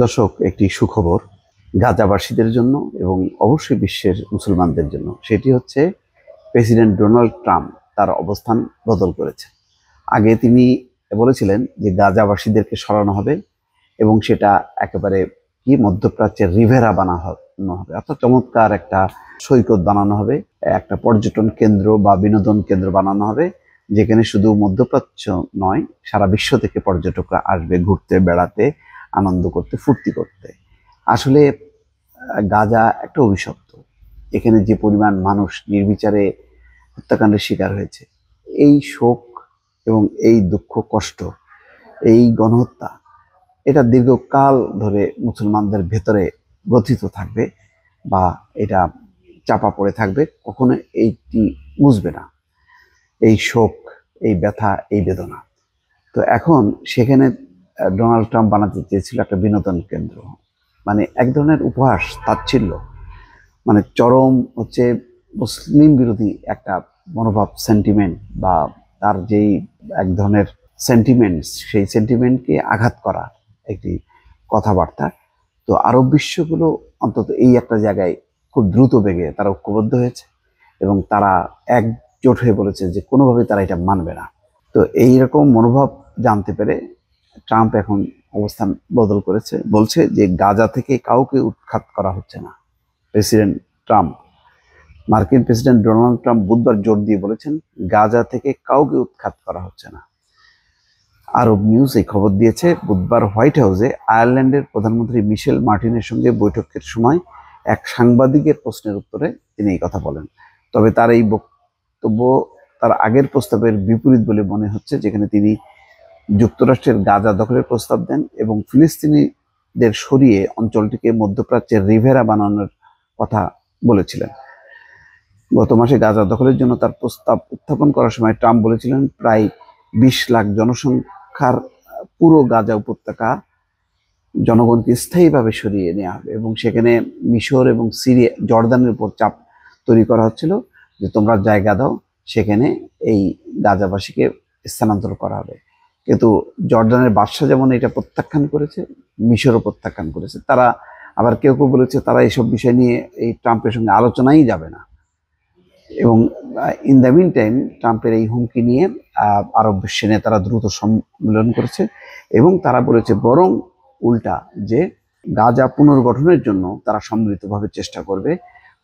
দর্শক, একটি সুখবর গাজাবাসীদের জন্য এবং অবশ্যই বিশ্বের মুসলমানদের জন্য। সেটি হচ্ছে প্রেসিডেন্ট ডোনাল্ড ট্রাম্প তার অবস্থান বদল করেছে। আগে তিনি বলেছিলেন যে গাজাবাসীদেরকে সরানো হবে এবং সেটা একেবারে মধ্যপ্রাচ্যের রিভেরা বানানো হবে, অর্থাৎ চমৎকার একটা সৈকত বানানো হবে, একটা পর্যটন কেন্দ্র বা বিনোদন কেন্দ্র বানানো হবে, যেখানে শুধু মধ্যপ্রাচ্য নয়, সারা বিশ্ব থেকে পর্যটকরা আসবে ঘুরতে, বেড়াতে, আনন্দ করতে, ফুর্তি করতে। আসলে গাজা একটা অভিশপ্ত। এখানে যে পরিমাণ মানুষ নির্বিচারে হত্যাকাণ্ডের শিকার হয়েছে, এই শোক এবং এই দুঃখ কষ্ট, এই গণহত্যা, এটা দীর্ঘকাল ধরে মুসলমানদের ভেতরে গ্রথিত থাকবে বা এটা চাপা পড়ে থাকবে, কখনো এইটি বুঝবে না, এই শোক, এই ব্যথা, এই বেদনা। তো এখন সেখানে ডোনাল্ড ট্রাম্প বানাতে চেয়েছিল একটা বিনোদন কেন্দ্র, মানে এক ধরনের উপহাস, তাচ্ছিল্য, মানে চরম হচ্ছে মুসলিম বিরোধী একটা মনোভাব, সেন্টিমেন্ট, বা তার যেই এক ধরনের সেন্টিমেন্টস, সেই সেন্টিমেন্টকে আঘাত করা একটি কথাবার্তা। তো আরব বিশ্বগুলো অন্তত এই একটা জায়গায় খুব দ্রুত বেগে তারা ঐক্যবদ্ধ হয়েছে এবং তারা একজোট হয়ে বলেছে যে কোনোভাবেই তারা এটা মানবে না। তো এইরকম মনোভাব জানতে পেরে ট্রাম্প এখন অবস্থান বদল করেছে, বলছে যে গাজা থেকে কাউকে উৎখাত করা হচ্ছে না। প্রেসিডেন্ট ট্রাম্প, মার্কিন প্রেসিডেন্ট ডোনাল্ড ট্রাম্প বুধবার জোর দিয়ে বলেছেন গাজা থেকে কাউকে উৎখাত করা হচ্ছে না। আরব নিউজ এই খবর দিয়েছে। বুধবার হোয়াইট হাউসে আয়ারল্যান্ডের প্রধানমন্ত্রী মিশেল মার্টিনের সঙ্গে বৈঠকের সময় এক সাংবাদিকের প্রশ্নের উত্তরে তিনি এই কথা বলেন। তবে তার এই বক্তব্য তার আগের প্রস্তাবের বিপরীত বলে মনে হচ্ছে, যেখানে তিনি যুক্তরাষ্ট্রের গাজা দখলের প্রস্তাব দেন এবং ফিলিস্তিনিদের সরিয়ে অঞ্চলটিকে মধ্যপ্রাচ্যের রিভেরা বানানোর কথা বলেছিলেন। গত মাসে গাজা দখলের জন্য তার প্রস্তাব উত্থাপন করার সময় ট্রাম্প বলেছিলেন প্রায় 20 লাখ জনসংখ্যার পুরো গাজা উপত্যকা জনগণকে স্থায়ীভাবে সরিয়ে নেওয়া হবে এবং সেখানে মিশর এবং সিরিয়া, জর্দানের উপর চাপ তৈরি করা হচ্ছিল যে তোমরা জায়গা দাও, সেখানে এই গাজাবাসীকে স্থানান্তর করা হবে। কিন্তু জর্দানের বাদশা যেমন এটা প্রত্যাখ্যান করেছে, মিশরও প্রত্যাখ্যান করেছে। তারা আবার কেউ কেউ বলেছে তারা এইসব বিষয় নিয়ে এই ট্রাম্পের সঙ্গে আলোচনাই যাবে না। এবং ইন দ্য মিন টাইম ট্রাম্পের এই হুমকি নিয়ে আরব বিশ্ব নেতারা দ্রুত সম্মেলন করেছে এবং তারা বলেছে বরং উল্টা, যে গাজা পুনর্গঠনের জন্য তারা সম্মিলিতভাবে চেষ্টা করবে।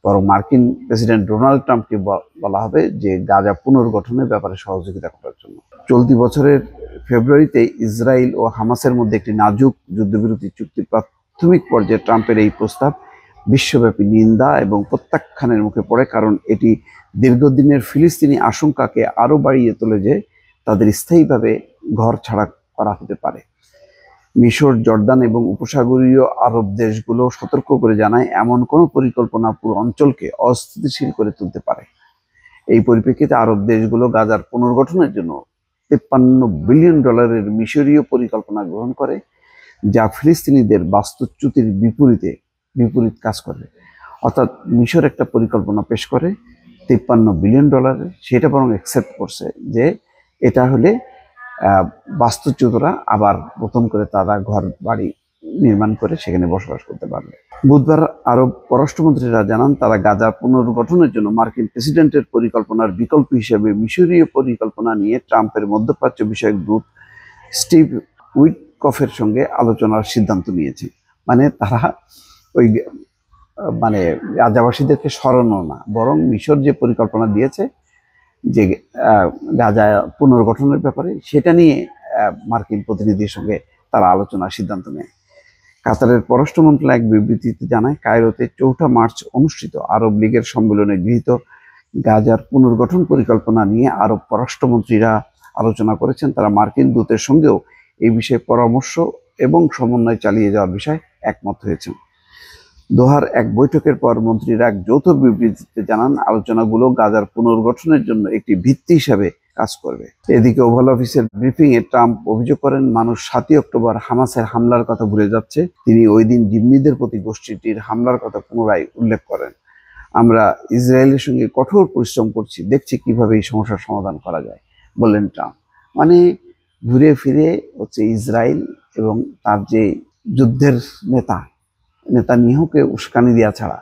বরং মার্কিন প্রেসিডেন্ট ডোনাল্ড ট্রাম্পকে বলা হবে যে গাজা পুনর্গঠনের ব্যাপারে সহযোগিতা করার জন্য। চলতি বছরের ফেব্রুয়ারিতে ইসরায়েল ও হামাসের মধ্যে একটি নাজুক যুদ্ধবিরতি চুক্তির প্রাথমিক পর্যায়ে ট্রাম্পের এই প্রস্তাব বিশ্বব্যাপী নিন্দা এবং প্রত্যাখ্যানের মুখে পড়ে, কারণ এটি দীর্ঘদিনের ফিলিস্তিনি আশঙ্কাকে আরো বাড়িয়ে তোলে যে তাদের স্থায়ীভাবে ঘর ছাড়া করা হতে পারে। মিশর, জর্দান এবং উপসাগরীয় আরব দেশগুলো সতর্ক করে জানায় এমন কোনো পরিকল্পনা পুরো অঞ্চলকে অস্থিতিশীল করে তুলতে পারে। এই পরিপ্রেক্ষিতে আরব দেশগুলো গাজার পুনর্গঠনের জন্য $53 বিলিয়ন মিশরীয় পরিকল্পনা গ্রহণ করে, যা ফিলিস্তিনিদের বাস্তুচ্যুতির বিপরীত কাজ করবে। অর্থাৎ মিশর একটা পরিকল্পনা পেশ করে $53 বিলিয়ন, সেটা বরং অ্যাকসেপ্ট করছে যে এটা হলে বাস্তুচ্যুতরা আবার নতুন করে তারা ঘর বাড়ি নির্মাণ করে সেখানে বসবাস করতে পারবে। বুধবার আরব পররাষ্ট্রমন্ত্রীরা জানান তারা গাজা পুনর্গঠনের জন্য মার্কিন প্রেসিডেন্টের পরিকল্পনার বিকল্প হিসেবে মিশরীয় পরিকল্পনা নিয়ে ট্রাম্পের মধ্যপ্রাচ্য বিষয়ক দূত স্টিভ উইটকফের সঙ্গে আলোচনার সিদ্ধান্ত নিয়েছে। মানে তারা ওই মানে গাজাবাসীদেরকে সরানো না, বরং মিশর যে পরিকল্পনা দিয়েছে যে গাজা পুনর্গঠনের ব্যাপারে, সেটা নিয়ে মার্কিন প্রতিনিধির সঙ্গে তারা আলোচনার সিদ্ধান্ত নেয়। কাতারের পররাষ্ট্র মন্ত্রণালয় এক বিবৃতিতে জানায় কায়রোতে 4 মার্চ অনুষ্ঠিত আরব লীগের সম্মেলনে গৃহীত গাজার পুনর্গঠন পরিকল্পনা নিয়ে আরব পররাষ্ট্রমন্ত্রীরা আলোচনা করেছেন। তারা মার্কিন দূতের সঙ্গেও এই বিষয়ে পরামর্শ এবং সমন্বয় চালিয়ে যাওয়ার বিষয়ে একমত হয়েছেন। দোহার এক বৈঠকের পর মন্ত্রীরা এক যৌথ বিবৃতিতে জানান আলোচনাগুলো গাজার পুনর্গঠনের জন্য একটি ভিত্তি হিসাবে কাজ করবে। এদিকে ওভাল অফিসের ব্রিফিং এ ট্রাম্প অভিযোগ করেন মানুষ 7 অক্টোবর হামাসের হামলার কথা ভুলে যাচ্ছে। তিনি ওই দিন জিম্মিদের প্রতি গোষ্ঠীটির হামলার কথা পুনরায় উল্লেখ করেন। আমরা ইসরায়েলের সঙ্গে কঠোর পরিশ্রম করছি, দেখছি কিভাবে এই সমস্যার সমাধান করা যায়, বললেন ট্রাম্প। মানে ঘুরে ফিরে হচ্ছে ইসরায়েল এবং তার যে যুদ্ধের নেতানিয়াহুকে উস্কানি দেওয়া ছাড়া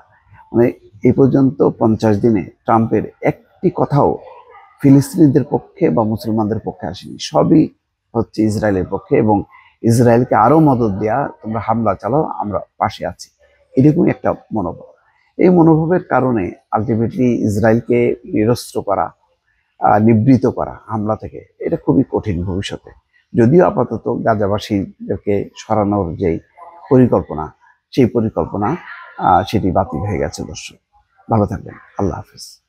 মানে এই পর্যন্ত 50 দিনে ট্রাম্পের একটি কথাও ফিলিস্তিনিদের পক্ষে বা মুসলমানদের পক্ষে আসেনি। সবই হচ্ছে ইসরায়েলের পক্ষে, এবং ইসরায়েলকে আরো মদদ দেয়া, তোমরা হামলা চালাও, আমরা পাশে আছি, এরকমই একটা মনোভাব। এই মনোভাবের কারণে আলটিমেটলি ইসরায়েলকে নিরস্ত্র করা, নিবৃত করা হামলা থেকে, এটা খুবই কঠিন ভবিষ্যতে। যদিও আপাতত গাজাবাসীদেরকে সরানোর যে পরিকল্পনা, সেই পরিকল্পনা সেটি বাতিল হয়ে গেছে। দর্শক, ভালো থাকবেন। আল্লাহ হাফিজ।